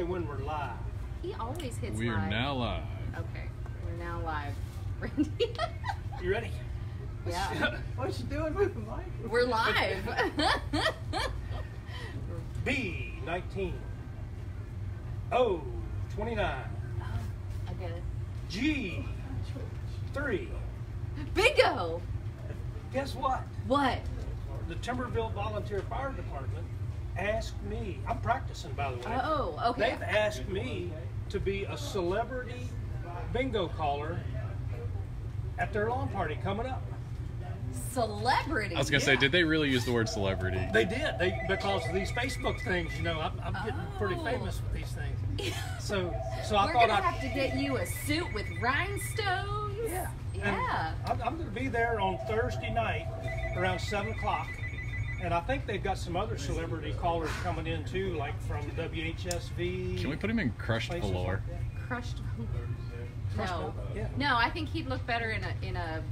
When we're live. He always hits We are live. now live. Okay, we're now live. Randy. You ready? Yeah. What you doing with the mic? We're live. B19. O 29. I get it. G3. Bingo! Guess what? What? The Timberville Volunteer Fire Department asked me, I'm practicing by the way. Oh, okay. They've asked me to be a celebrity bingo caller at their lawn party coming up. Celebrity. I was gonna say, did they really use the word celebrity? They did. Because of these Facebook things, you know, I'm getting pretty famous with these things. So I We're thought gonna I'd have to get you a suit with rhinestones. Yeah. Yeah. And I'm going to be there on Thursday night around 7 o'clock. And I think they've got some other celebrity callers coming in too, like from WHSV. Can we put him in crushed places velour? like that. Crushed. Crushed No. velour, yeah. No, I think he'd look better in a.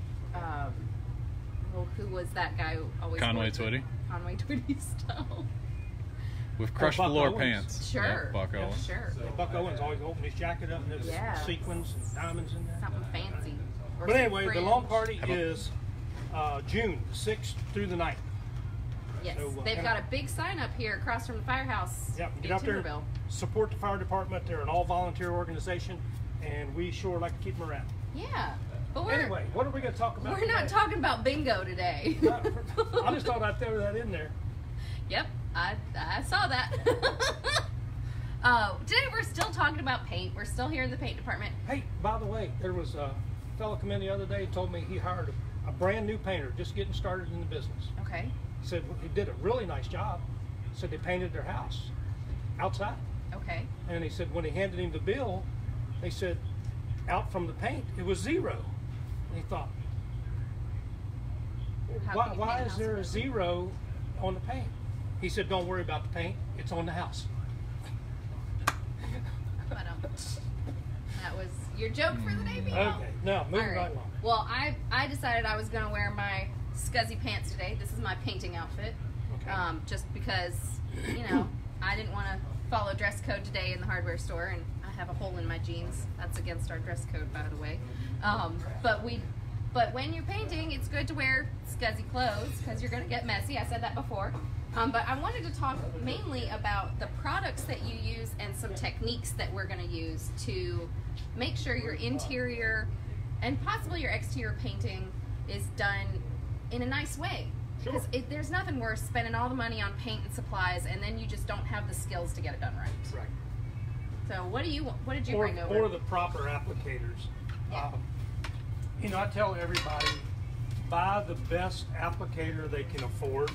Well, who was that guy who always? Conway wore the Twitty? Conway Twitty style. With crushed Buck velour Owens. pants. Sure. Yeah, Buck Yeah. Owens. Sure. Buck Owens always opened his jacket up and there's Yeah. sequins and diamonds in there. Something fancy. Or But some anyway, the fringe. lawn party How about- is June 6th through the 9th. Yes, So, they've got a big sign up here across from the firehouse Yeah, in get out there, Timberville. support the fire department. They're an all-volunteer organization, and we sure like to keep them around. Yeah, but we're Anyway, what are we going to talk about we're not today? talking about bingo today. I just thought I'd throw that in there. Yep, I saw that. Today we're still talking about paint. We're still here in the paint department. Hey, by the way, there was a fellow come in the other day and told me he hired a brand new painter just getting started in the business. Okay. He said he did a really nice job. Said they painted their house outside. Okay. And he said when he handed him the bill, they said out from the paint, it was zero. And he thought, How why, can you why paint a is house there a with zero on the paint? He said, don't worry about the paint. It's on the house. But, that was your joke for the day, Bingo. Okay, now moving All right along. Well, I decided I was going to wear my scuzzy pants today. This is my painting outfit. Okay. Just because, you know, I didn't want to follow dress code today in the hardware store, and I have a hole in my jeans. That's against our dress code, by the way. But when you're painting, it's good to wear scuzzy clothes because you're going to get messy. I said that before. But I wanted to talk mainly about the products that you use and some techniques that we're going to use to make sure your interior and possibly your exterior painting is done in a nice way. Sure. Because there's nothing worse spending all the money on paint and supplies and then you just don't have the skills to get it done right. Right. So what did you bring over? Or the proper applicators. Yeah. You know, I tell everybody, buy the best applicator they can afford.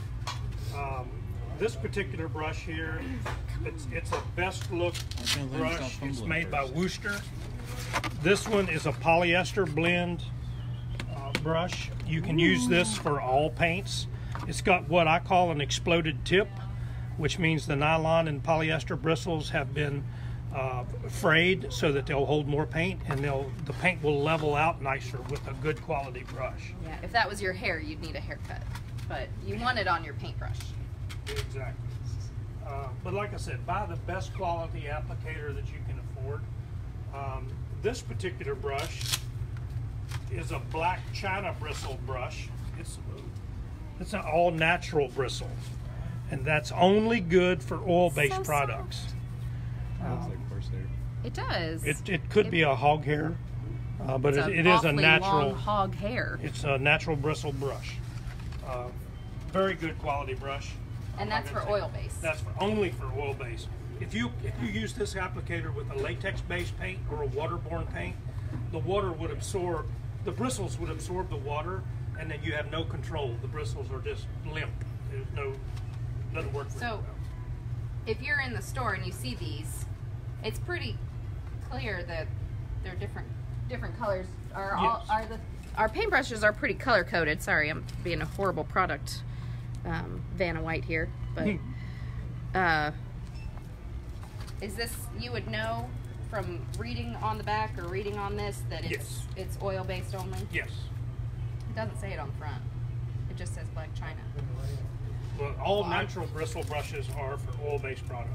This particular brush here, it's a best look brush. It's made by Wooster. This one is a polyester blend brush. You can use this for all paints. It's got what I call an exploded tip, which means the nylon and polyester bristles have been frayed so that they'll hold more paint, and the paint will level out nicer with a good quality brush. Yeah, if that was your hair, you'd need a haircut. But you want it on your paintbrush. Exactly. But like I said, buy the best quality applicator that you can afford. This particular brush is a black china bristle brush. It's an all natural bristle, and that's only good for oil-based So products. Looks like horsehair. It does. It could be a hog hair, but It's it is a awfully natural. long hog hair. It's a natural bristle brush. Very good quality brush. And that's for oil-based. That's only for oil-based. If you use this applicator with a latex-based paint or a waterborne paint, the water would absorb, the bristles would absorb the water, and then you have no control. The bristles are just limp. There's doesn't work very So, well. if you're in the store and you see these, it's pretty clear that they're different colors. Our paintbrushes are pretty color coded. Sorry, I'm being a horrible product Vanna White here, but is this, you would know from reading on the back or reading on this that it's oil based only? Yes. It doesn't say it on the front. It just says black china. Well, all natural bristle brushes are for oil-based product.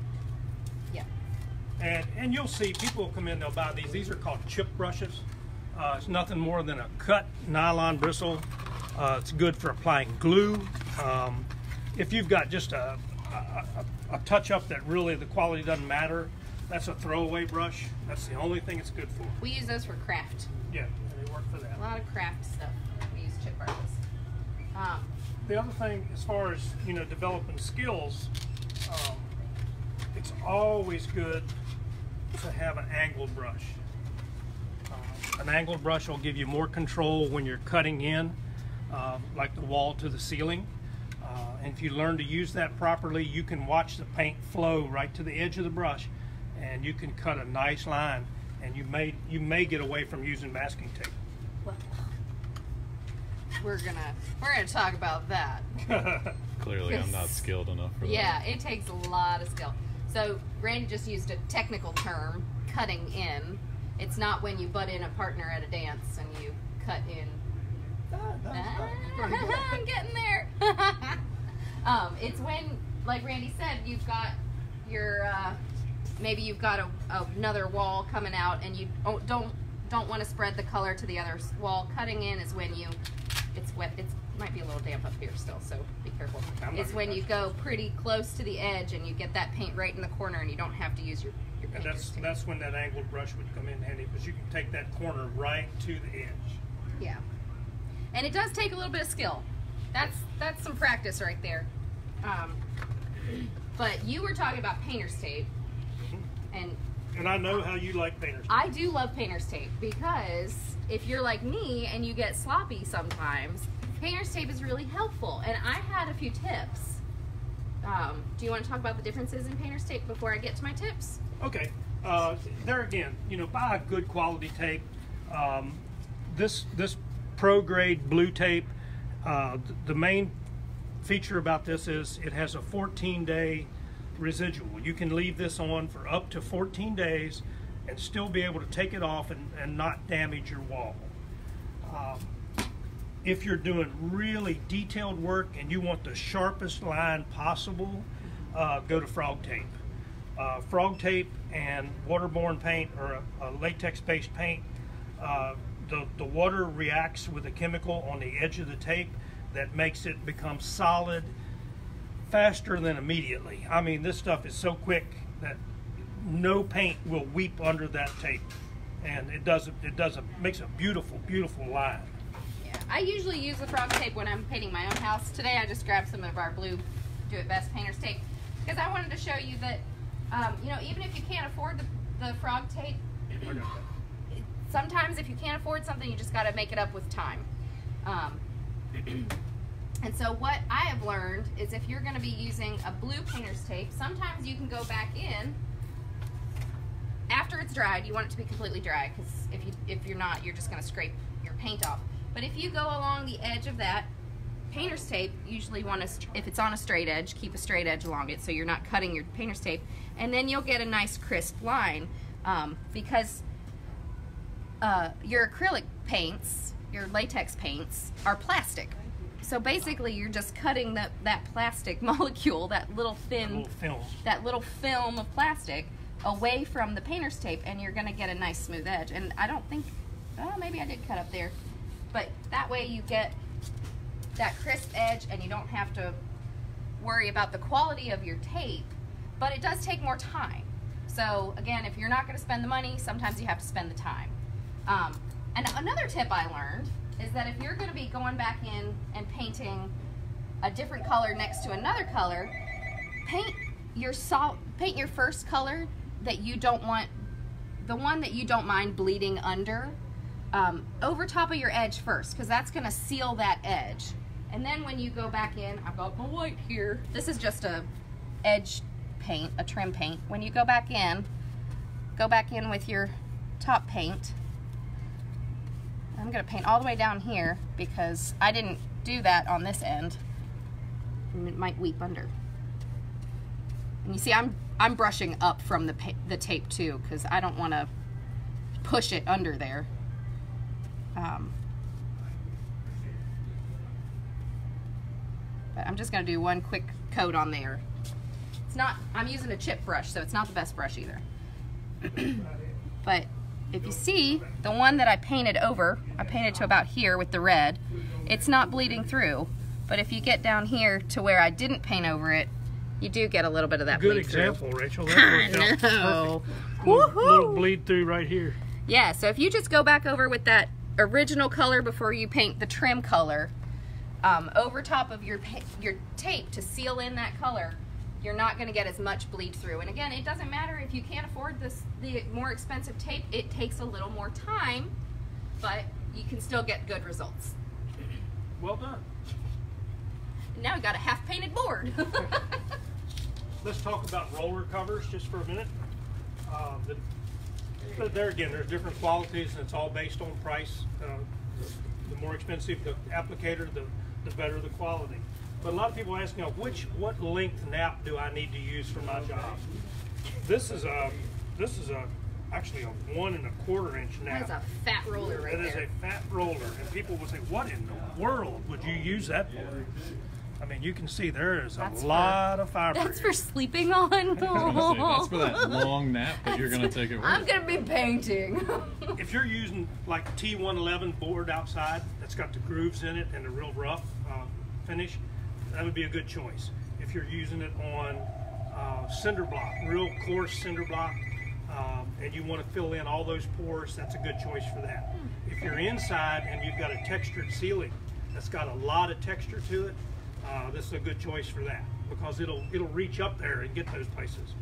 Yeah. And you'll see people will come in, they'll buy these. These are called chip brushes. It's nothing more than a cut nylon bristle. It's good for applying glue. If you've got just a touch up that really the quality doesn't matter, that's a throwaway brush. That's the only thing it's good for. We use those for craft. Yeah, they work for that. A lot of craft stuff. We use chip brushes. The other thing, as far as developing skills, it's always good to have an angled brush. An angled brush will give you more control when you're cutting in, like the wall to the ceiling. And if you learn to use that properly, you can watch the paint flow right to the edge of the brush, and you can cut a nice line. And you may get away from using masking tape. Well, we're gonna talk about that. Clearly, I'm not skilled enough for that. Yeah, it takes a lot of skill. So Randy just used a technical term, cutting in. It's not when you butt in a partner at a dance and you cut in. I'm getting there. It's when, like Randy said, you've got your maybe you've got another wall coming out, and you don't want to spread the color to the other wall. Cutting in is when it's wet. It might be a little damp up here still, so be careful. It's when you go pretty close to the edge and you get that paint right in the corner, and you don't have to use your and that's when that angled brush would come in handy, because you can take that corner right to the edge. Yeah, and it does take a little bit of skill. That's some practice right there. But you were talking about painter's tape, and I know how you like painter's tape. I do love painter's tape, because if you're like me and you get sloppy sometimes, painter's tape is really helpful. And I had a few tips. Do you want to talk about the differences in painter's tape before I get to my tips? Okay. There again, buy a good quality tape. This pro grade blue tape, the main feature about this is it has a 14-day residual. You can leave this on for up to 14 days and still be able to take it off and not damage your wall. If you're doing really detailed work and you want the sharpest line possible, go to frog tape. Frog tape and waterborne paint, or a latex-based paint, the water reacts with a chemical on the edge of the tape that makes it become solid faster than immediately. I mean, this stuff is so quick that no paint will weep under that tape, and it makes a beautiful, beautiful line. Yeah, I usually use the frog tape when I'm painting my own house. Today I just grabbed some of our blue Do It Best painter's tape, because I wanted to show you that even if you can't afford the frog tape, sometimes if you can't afford something, you just got to make it up with time. And so what I have learned is, if you're going to be using a blue painter's tape, sometimes you can go back in after it's dried. You want it to be completely dry, because if you're not, you're just going to scrape your paint off. But if you go along the edge of that painter's tape, usually if it's on a straight edge, keep a straight edge along it so you're not cutting your painter's tape, and then you'll get a nice crisp line, because your acrylic paints, your latex paints, are plastic. So basically you're just cutting that plastic molecule, that little film of plastic, away from the painter's tape, and you're going to get a nice smooth edge. And I don't think, maybe I did cut up there, but that way you get that crisp edge, and you don't have to worry about the quality of your tape, but it does take more time. So again, if you're not going to spend the money, sometimes you have to spend the time. And another tip I learned is that if you're going to be going back in and painting a different color next to another color, paint your first color that you don't want, the one that you don't mind bleeding under, over top of your edge first, because that's going to seal that edge. And then when you go back in, I've got my white here. This is just a edge paint, a trim paint. When you go back in with your top paint. I'm going to paint all the way down here, because I didn't do that on this end, and it might weep under. And you see, I'm brushing up from the tape too, because I don't want to push it under there. But I'm just going to do one quick coat on there. It's not, I'm using a chip brush, so it's not the best brush either. But if you see, the one that I painted over, I painted to about here with the red, it's not bleeding through. But if you get down here to where I didn't paint over it, you do get a little bit of that Good bleed example, through. Rachel. That worked out No. perfect. Little bleed through right here. Yeah, so if you just go back over with that original color before you paint the trim color, over top of your tape to seal in that color, you're not going to get as much bleed through. And again, it doesn't matter if you can't afford the more expensive tape. It takes a little more time, but you can still get good results. Well done. Now we got a half painted board. Let's talk about roller covers just for a minute. There again, there's different qualities, and it's all based on price. The more expensive the applicator, the better the quality. But a lot of people ask, what length nap do I need to use for my job? This is actually a 1 1/4 inch nap. That's a fat roller right there. It is a fat roller, and people will say, "What in the world would you use that for?" I mean, you can see there is a lot of fiber. That's here. for sleeping on. That's for that long nap that you're gonna take at work. I'm gonna be painting. If you're using like T111 board outside that's got the grooves in it and a real rough finish, that would be a good choice. If you're using it on cinder block, real coarse cinder block, and you want to fill in all those pores, that's a good choice for that. If you're inside and you've got a textured ceiling that's got a lot of texture to it, this is a good choice for that, because it'll reach up there and get those places.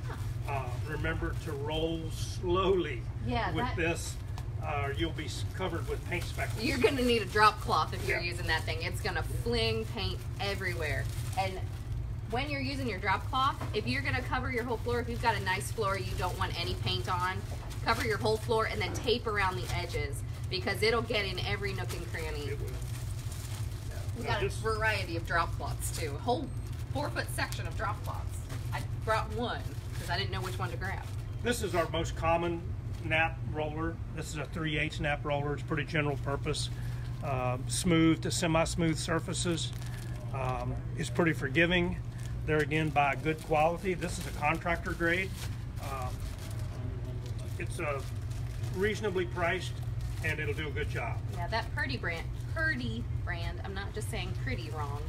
Remember to roll slowly with this, or you'll be covered with paint speckles. You're gonna need a drop cloth if you're using that thing. It's gonna fling paint everywhere. And when you're using your drop cloth, if you're gonna cover your whole floor, if you've got a nice floor you don't want any paint on, cover your whole floor and then tape around the edges, because it'll get in every nook and cranny. We got a variety of drop cloths too. A whole 4-foot section of drop cloths. I brought one because I didn't know which one to grab. This is our most common nap roller. This is a 3/8 nap roller. It's pretty general purpose. Smooth to semi-smooth surfaces. It's pretty forgiving. There again, by good quality. This is a contractor grade. It's reasonably priced, and it'll do a good job. Yeah, that Purdy brand, I'm not just saying pretty wrong.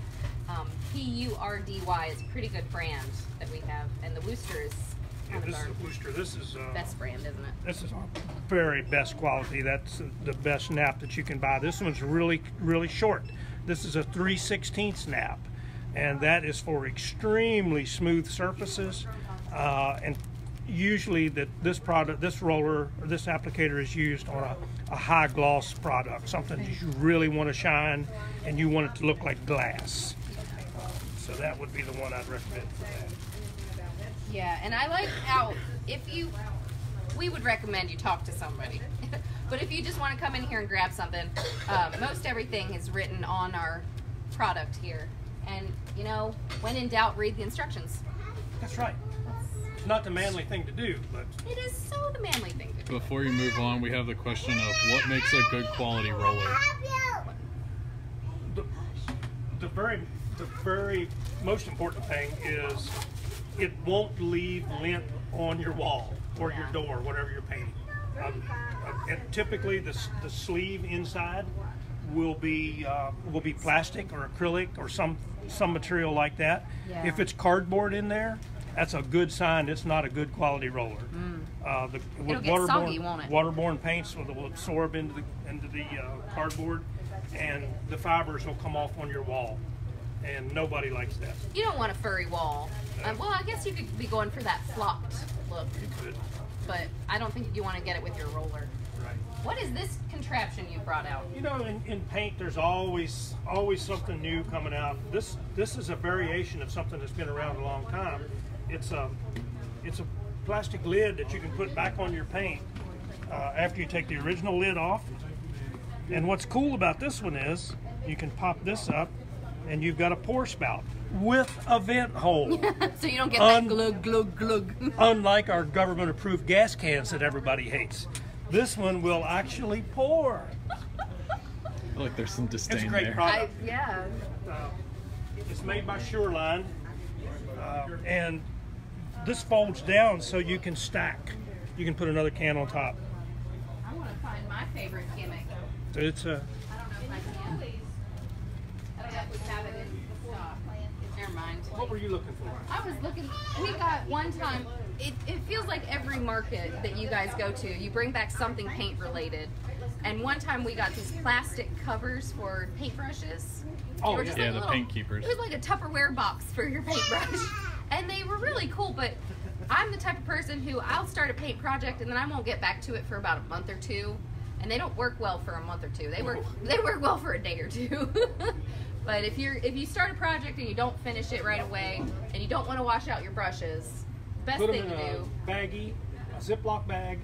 P-U-R-D-Y is a pretty good brand that we have, and the Wooster is this is a Wooster. This is best brand, isn't it? This is our very best quality. That's the best nap that you can buy. This one's really, really short. This is a 3/16 nap, and that is for extremely smooth surfaces. And usually this roller or this applicator is used on a high gloss product, something that you really want to shine and you want it to look like glass. So that would be the one I'd recommend for that. Yeah, and I like how we would recommend you talk to somebody. But if you just want to come in here and grab something, most everything is written on our product here. And, when in doubt, read the instructions. That's right. It's not the manly thing to do, but... It is so the manly thing to do. Before you move on, we have the question of what makes a good quality roller? The very most important thing is it won't leave lint on your wall or your door, whatever you're painting. And typically the sleeve inside will be plastic or acrylic or some material like that. Yeah. If it's cardboard in there, that's a good sign it's not a good quality roller. It'll get soggy, won't it? Waterborne paints will absorb into the cardboard, and the fibers will come off on your wall, and nobody likes that. You don't want a furry wall. Well, I guess you could be going for that flopped look. You could. But I don't think you want to get it with your roller. Right. What is this contraption you brought out? In paint, there's always something new coming out. This is a variation of something that's been around a long time. It's a plastic lid that you can put back on your paint after you take the original lid off. And what's cool about this one is you can pop this up, and you've got a pour spout with a vent hole. So you don't get that glug, glug, glug. Unlike our government-approved gas cans that everybody hates. This one will actually pour. I feel like there's some disdain It's a great there. product. Yeah. It's made by Shoreline, and this folds down so you can stack. you can put another can on top. I want to find my favorite gimmick. So it's a. I don't know if I can. I don't know if we have it in stock. Never mind. What were you looking for? I was looking. We got one time. It feels like every market that you guys go to, you bring back something paint related. And one time we got these plastic covers for paintbrushes. Oh, They were yeah. just Yeah, like the little- paint keepers. It was like a Tupperware box for your paintbrush. And they were really cool, but I'm the type of person who I'll start a paint project and then I won't get back to it for about a month or two. And they don't work well for a month or two. They work well for a day or two. But if you start a project and you don't finish it right away and you don't want to wash out your brushes, best Put them thing in to a do. baggie, a Ziploc bag,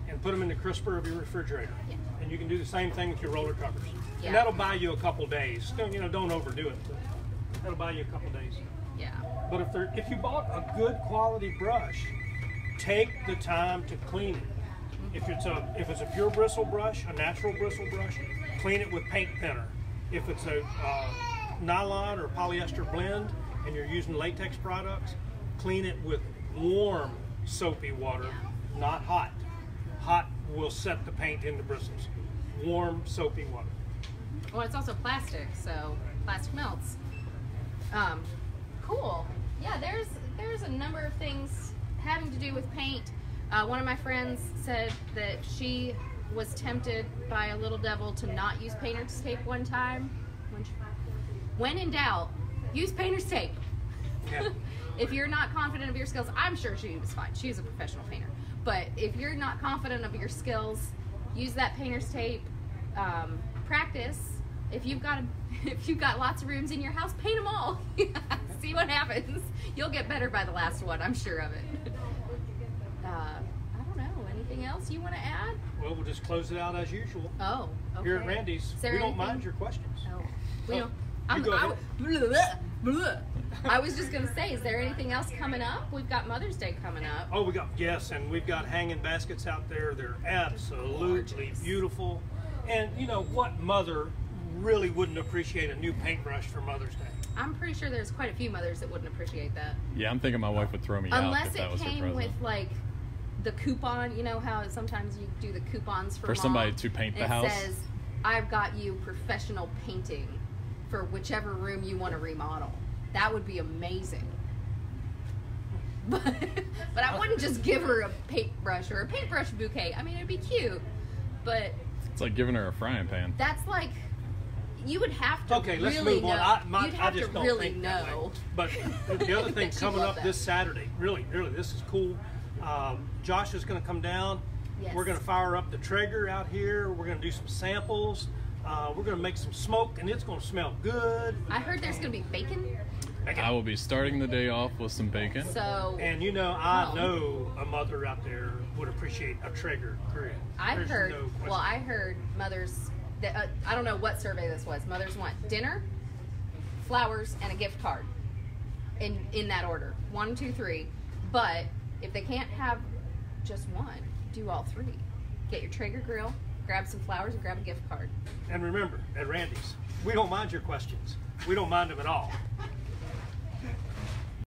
and put them in the crisper of your refrigerator. Yeah. And you can do the same thing with your roller covers. Yeah. And that'll buy you a couple days. Don't overdo it. But that'll buy you a couple days. Yeah. But if you bought a good quality brush, take the time to clean it. If it's a pure bristle brush, a natural bristle brush, clean it with paint thinner. If it's a nylon or polyester blend and you're using latex products, clean it with warm soapy water, not hot. Hot will set the paint into bristles. Warm soapy water. Well, it's also plastic, so plastic melts. Cool. Yeah, there's a number of things having to do with paint. One of my friends said that she was tempted by a little devil to not use painter's tape one time. When in doubt, use painter's tape. Yeah. If you're not confident of your skills, I'm sure she was fine. She was a professional painter. But if you're not confident of your skills, use that painter's tape. Practice. If you've got lots of rooms in your house, paint them all. See what happens. You'll get better by the last one. I'm sure of it. I don't know. Anything else you want to add? Well, we'll just close it out as usual. Oh, okay. Here at Randy's, Is there we don't anything? mind your questions. Oh, we Oh, don't. you go ahead. I was just gonna say, is there anything else coming up? We've got Mother's Day coming up. Oh, and we've got hanging baskets out there. They're absolutely Gorgeous. beautiful. And you know what mother really wouldn't appreciate a new paintbrush for Mother's Day? I'm pretty sure there's quite a few mothers that wouldn't appreciate that. Yeah, I'm thinking my wife would throw me out Unless if that it was her came present. with like the coupon, you know how sometimes you do the coupons for For mom, somebody to paint the and house? It says, I've got you professional painting for whichever room you want to remodel. That would be amazing. But I wouldn't just give her a paintbrush or a paintbrush bouquet. I mean, it'd be cute, but It's like giving her a frying pan. that's like, you would have to Okay, let's really move on. know. You'd have I just to don't really think that know. way. But the other thing She'd coming love up that. this Saturday, really, this is cool. Josh is going to come down. Yes. We're going to fire up the Traeger out here. We're going to do some samples. We're going to make some smoke, and it's going to smell good. I heard there's going to be bacon. I will be starting the day off with some bacon. So And you know, I Oh. know a mother out there would appreciate a Traeger grill. I've There's heard, no question. well, I heard mothers, that, I don't know what survey this was. Mothers want dinner, flowers, and a gift card in that order. 1, 2, 3. But if they can't have just one, do all three. Get your Traeger grill, grab some flowers, and grab a gift card. And remember, at Randy's, we don't mind your questions. We don't mind them at all.